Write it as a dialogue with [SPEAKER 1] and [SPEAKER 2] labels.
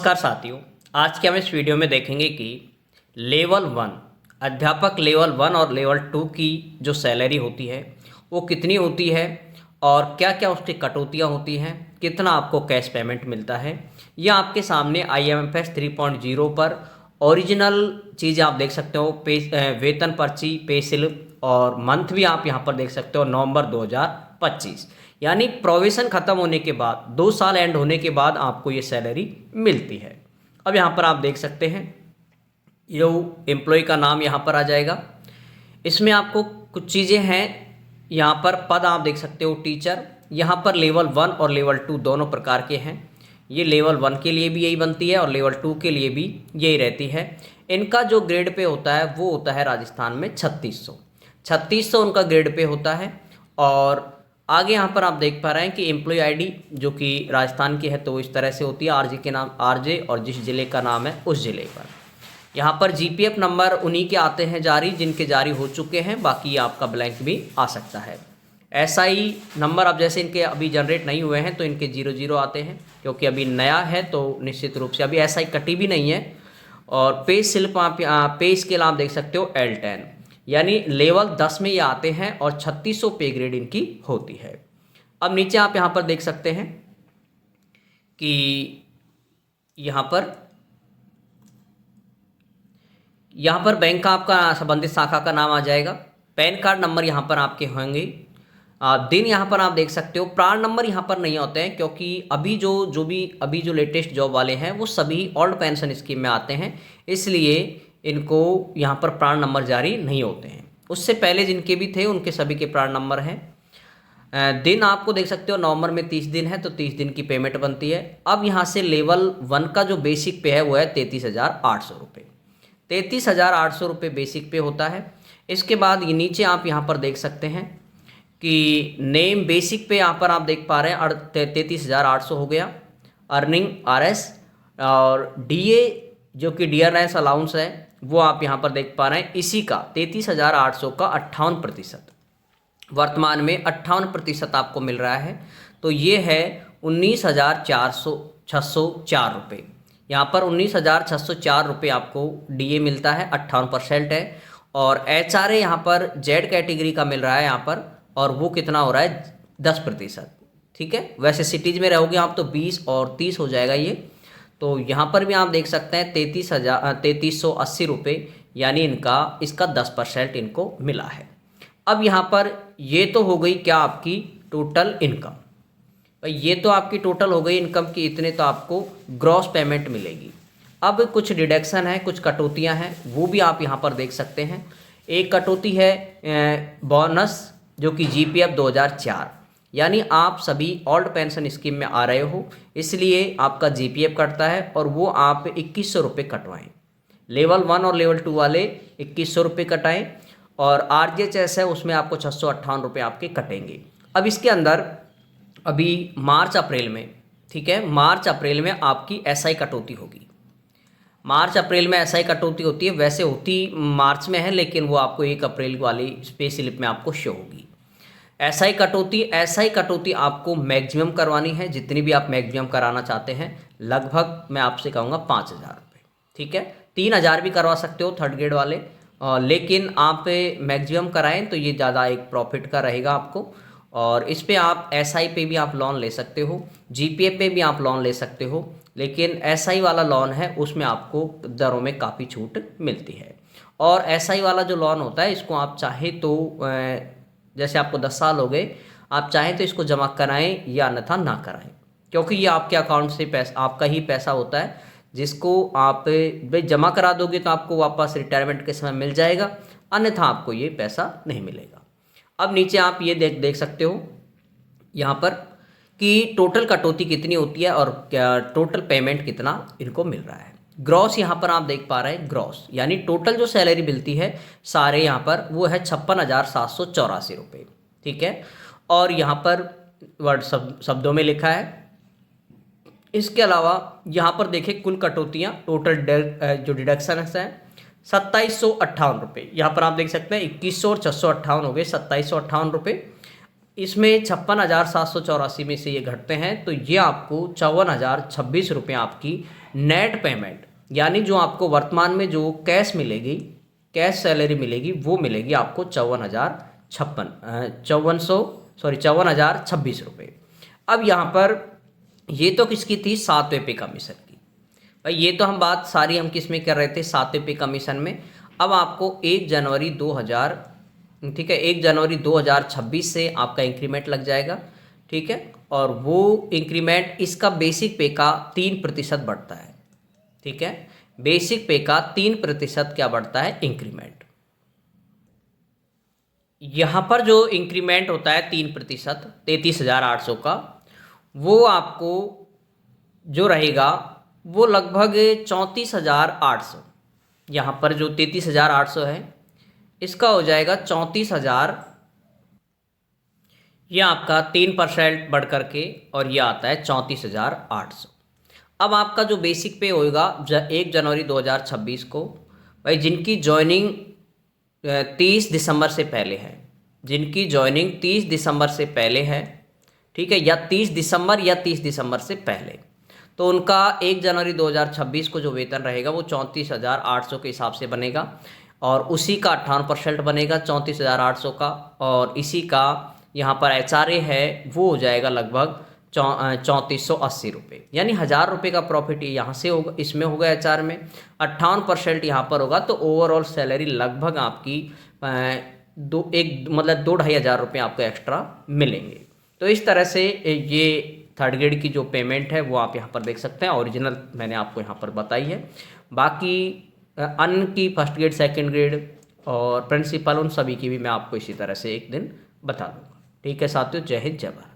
[SPEAKER 1] नमस्कार साथियों, आज के हम इस वीडियो में देखेंगे कि लेवल 1 अध्यापक लेवल 1 और लेवल 2 की जो सैलरी होती है वो कितनी होती है और क्या क्या उसकी कटौतियाँ होती हैं, कितना आपको कैश पेमेंट मिलता है। यह आपके सामने IMFS 3.0 पर ओरिजिनल चीज़ आप देख सकते हो। वेतन पर्ची, पे स्लिप और मंथ भी आप यहाँ पर देख सकते हो नवंबर 2025, यानी प्रोविज़न ख़त्म होने के बाद 2 साल एंड होने के बाद आपको ये सैलरी मिलती है। अब यहाँ पर आप देख सकते हैं यो एम्प्लॉय का नाम यहाँ पर आ जाएगा। इसमें आपको कुछ चीज़ें हैं, यहाँ पर पद आप देख सकते हो टीचर। यहाँ पर लेवल 1 और लेवल 2 दोनों प्रकार के हैं। ये लेवल 1 के लिए भी यही बनती है और लेवल 2 के लिए भी यही रहती है। इनका जो ग्रेड पे होता है वो होता है राजस्थान में 3600 उनका ग्रेड पे होता है। और आगे यहाँ पर आप देख पा रहे हैं कि एम्प्लॉय आईडी जो कि राजस्थान की है तो इस तरह से होती है, आरजे के नाम आरजे और जिस ज़िले का नाम है उस ज़िले पर। यहाँ पर जीपीएफ नंबर उन्हीं के आते हैं जारी जिनके जारी हो चुके हैं, बाकी आपका ब्लैंक भी आ सकता है। एसआई नंबर अब जैसे इनके अभी जनरेट नहीं हुए हैं तो इनके 00 आते हैं, क्योंकि अभी नया है तो निश्चित रूप से अभी एसआई कटी भी नहीं है। और पे स्लिप आप पे स्केल आप देख सकते हो L10, यानी लेवल 10 में ये आते हैं और 3600 पे ग्रेड इनकी होती है। अब नीचे आप यहाँ पर देख सकते हैं कि यहाँ पर बैंक का आपका संबंधित शाखा का नाम आ जाएगा। पैन कार्ड नंबर यहाँ पर आपके होंगे। दिन यहाँ पर आप देख सकते हो। प्राण नंबर यहाँ पर नहीं होते हैं, क्योंकि अभी जो लेटेस्ट जॉब वाले हैं वो सभी ओल्ड पेंशन स्कीम में आते हैं, इसलिए इनको यहाँ पर प्राण नंबर जारी नहीं होते हैं। उससे पहले जिनके भी थे उनके सभी के प्राण नंबर हैं। दिन आपको देख सकते हो नवंबर में 30 दिन है तो 30 दिन की पेमेंट बनती है। अब यहाँ से लेवल 1 का जो बेसिक पे है वो है 33,800 रुपये। 33,800 रुपये बेसिक पे होता है। इसके बाद ये नीचे आप यहाँ पर देख सकते हैं कि नेम बेसिक पे यहाँ पर आप देख पा रहे हैं 33,800 हो गया। अर्निंग RS और DA जो कि डियरनेस अलाउंस है वो आप यहाँ पर देख पा रहे हैं। इसी का 33,800 का 58% वर्तमान में 58% आपको मिल रहा है, तो ये है 19,604 रुपये। यहाँ पर 19,604 रुपये आपको DA मिलता है, 58% है। और HRA यहाँ पर Z कैटेगरी का मिल रहा है यहाँ पर, और वो कितना हो रहा है 10%। ठीक है, वैसे सिटीज़ में रहोगे आप तो 20 और 30 हो जाएगा ये। तो यहाँ पर भी आप देख सकते हैं 33,80 रुपये, यानी इसका 10% इनको मिला है। अब यहाँ पर ये तो हो गई क्या आपकी टोटल इनकम। ये तो आपकी टोटल हो गई इनकम की, इतने तो आपको ग्रॉस पेमेंट मिलेगी। अब कुछ डिडक्शन है, कुछ कटौतियाँ हैं, वो भी आप यहाँ पर देख सकते हैं। एक कटौती है बोनस जो कि GPF 2004, यानी आप सभी ओल्ड पेंशन स्कीम में आ रहे हो इसलिए आपका GPF कटता है और वो आप 2100 रुपये कटवाएँ। लेवल 1 और लेवल 2 वाले 2100 रुपये कटाएँ और RJHS है उसमें आपको 658 रुपये आपके कटेंगे। अब इसके अंदर अभी मार्च अप्रैल में, ठीक है, मार्च अप्रैल में आपकी SI कटौती होगी। मार्च अप्रैल में SI कटौती होती है, वैसे होती मार्च में है लेकिन वो आपको 1 अप्रैल वाली पे स्लिप में आपको शो होगी। SI कटौती आपको मैक्सिमम करवानी है, जितनी भी आप मैक्सिमम कराना चाहते हैं, लगभग मैं आपसे कहूँगा 5,000 रुपये। ठीक है, 3,000 भी करवा सकते हो थर्ड ग्रेड वाले, लेकिन आप मैक्सिमम कराएं तो ये ज़्यादा एक प्रॉफिट का रहेगा आपको। और इस पे आप SI पे भी आप लोन ले सकते हो, GPF पे भी आप लोन ले सकते हो, लेकिन SI वाला लोन है उसमें आपको दरों में काफ़ी छूट मिलती है। और SI वाला जो लोन होता है इसको आप चाहे तो जैसे आपको 10 साल हो गए, आप चाहें तो इसको जमा कराएं या अन्यथा ना कराएं, क्योंकि ये आपके अकाउंट से पैसा, आपका ही पैसा होता है, जिसको आप भाई जमा करा दोगे तो आपको वापस रिटायरमेंट के समय मिल जाएगा, अन्यथा आपको ये पैसा नहीं मिलेगा। अब नीचे आप ये देख सकते हो यहाँ पर कि टोटल कटौती कितनी होती है और क्या टोटल पेमेंट कितना इनको मिल रहा है। ग्रॉस यहाँ पर आप देख पा रहे हैं, ग्रॉस यानी टोटल जो सैलरी मिलती है सारे यहाँ पर वो है 56,784 रुपये। ठीक है, और यहाँ पर वर्ड शब्दों में लिखा है। इसके अलावा यहाँ पर देखें कुल कटौतियाँ, टोटल जो डिडक्शन है 2,758 रुपये। यहाँ पर आप देख सकते हैं 2100 और 658 हो गए 2,758 रुपये। इसमें 56,784 में से ये घटते हैं तो ये आपको 54,026 रुपये आपकी नेट पेमेंट यानी जो आपको वर्तमान में जो कैश मिलेगी, कैश सैलरी मिलेगी, वो मिलेगी आपको 54,026 रुपये। अब यहाँ पर ये तो किसकी थी, 7वें पे कमीशन की। भाई ये तो हम बात सारी हम किस में कर रहे थे, 7वें पे कमीशन में। अब आपको 1 जनवरी 2000, ठीक है, 1 जनवरी 2026 से आपका इंक्रीमेंट लग जाएगा, ठीक है। और वो इंक्रीमेंट इसका बेसिक पे का 3% बढ़ता है, ठीक है। बेसिक पे का 3% क्या बढ़ता है, इंक्रीमेंट। यहाँ पर जो इंक्रीमेंट होता है 3%, 33,800 का, वो आपको जो रहेगा वो लगभग 34,800। यहाँ पर जो 33,800 है इसका हो जाएगा 34,000, यह आपका 3% बढ़ करके और यह आता है 34,800। अब आपका जो बेसिक पे होएगा 1 जनवरी 2026 को, भाई जिनकी ज्वाइनिंग 30 दिसंबर से पहले है, जिनकी ज्वाइनिंग 30 दिसंबर से पहले है, ठीक है, या 30 दिसंबर या 30 दिसंबर से पहले, तो उनका 1 जनवरी 2026 को जो वेतन रहेगा वो 34,800 के हिसाब से बनेगा, और उसी का 58% बनेगा 34,800 का। और इसी का यहाँ पर HRA है वो हो जाएगा लगभग 3480 रुपये, यानी 1,000 रुपये का प्रॉफिट यहाँ से होगा, इसमें होगा HR में। 58% यहाँ पर होगा, तो ओवरऑल सैलरी लगभग आपकी मतलब 2-2,500 रुपये आपको एक्स्ट्रा मिलेंगे। तो इस तरह से ये थर्ड ग्रेड की जो पेमेंट है वो आप यहाँ पर देख सकते हैं, ओरिजिनल मैंने आपको यहाँ पर बताई है। बाकी अन्य की फर्स्ट ग्रेड, सेकंड ग्रेड और प्रिंसिपल, उन सभी की भी मैं आपको इसी तरह से एक दिन बता दूँगा। ठीक है साथियों, जय हिंद, जय भारत।